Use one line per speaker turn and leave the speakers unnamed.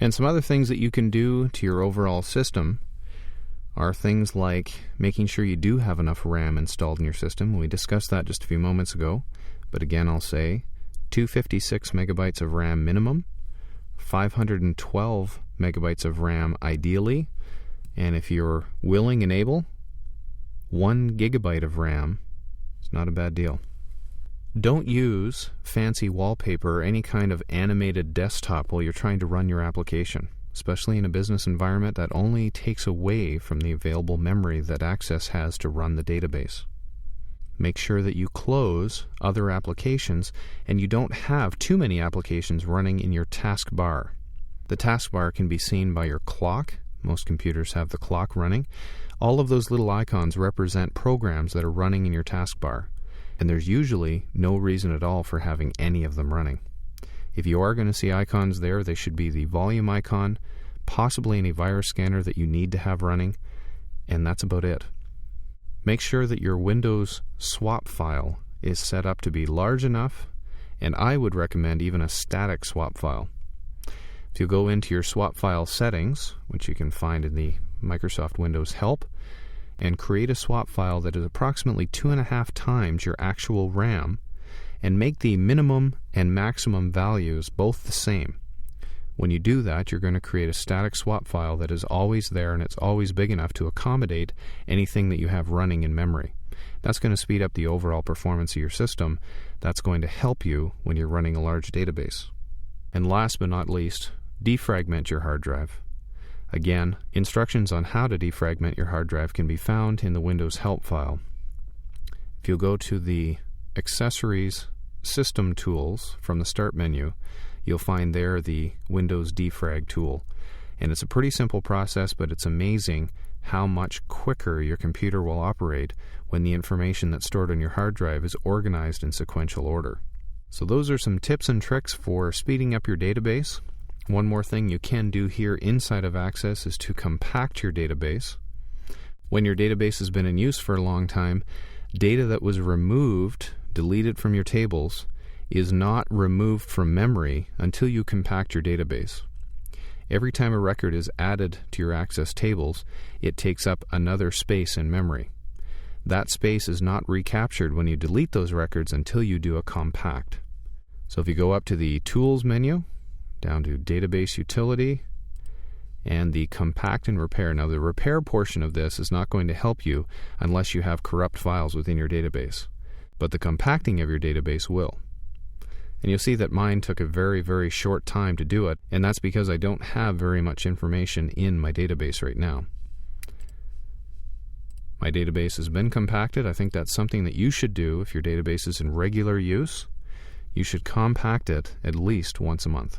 And some other things that you can do to your overall system are things like making sure you do have enough RAM installed in your system. We discussed that just a few moments ago, but again I'll say 256 megabytes of RAM minimum, 512 megabytes of RAM ideally, and if you're willing and able, 1 gigabyte of RAM is not a bad deal. Don't use fancy wallpaper or any kind of animated desktop while you're trying to run your application, especially in a business environment that only takes away from the available memory that Access has to run the database. Make sure that you close other applications and you don't have too many applications running in your taskbar. The taskbar can be seen by your clock. Most computers have the clock running. All of those little icons represent programs that are running in your taskbar, and there's usually no reason at all for having any of them running. If you are going to see icons there, they should be the volume icon, possibly any virus scanner that you need to have running, and that's about it. Make sure that your Windows swap file is set up to be large enough, and I would recommend even a static swap file. If you go into your swap file settings, which you can find in the Microsoft Windows Help, and create a swap file that is approximately 2.5 times your actual RAM, and make the minimum and maximum values both the same. When you do that, you're going to create a static swap file that is always there and it's always big enough to accommodate anything that you have running in memory. That's going to speed up the overall performance of your system. That's going to help you when you're running a large database. And last but not least, defragment your hard drive. Again, instructions on how to defragment your hard drive can be found in the Windows Help file. If you'll go to the Accessories System Tools from the Start menu, you'll find there the Windows Defrag tool. And it's a pretty simple process, but it's amazing how much quicker your computer will operate when the information that's stored on your hard drive is organized in sequential order. So those are some tips and tricks for speeding up your database. One more thing you can do here inside of Access is to compact your database. When your database has been in use for a long time, data that was removed, deleted from your tables, is not removed from memory until you compact your database. Every time a record is added to your Access tables, it takes up another space in memory. That space is not recaptured when you delete those records until you do a compact. So if you go up to the Tools menu, down to Database Utility, and the Compact and Repair. Now the repair portion of this is not going to help you unless you have corrupt files within your database, but the compacting of your database will. And you'll see that mine took a very, very short time to do it, and that's because I don't have very much information in my database right now. My database has been compacted. I think that's something that you should do if your database is in regular use. You should compact it at least once a month.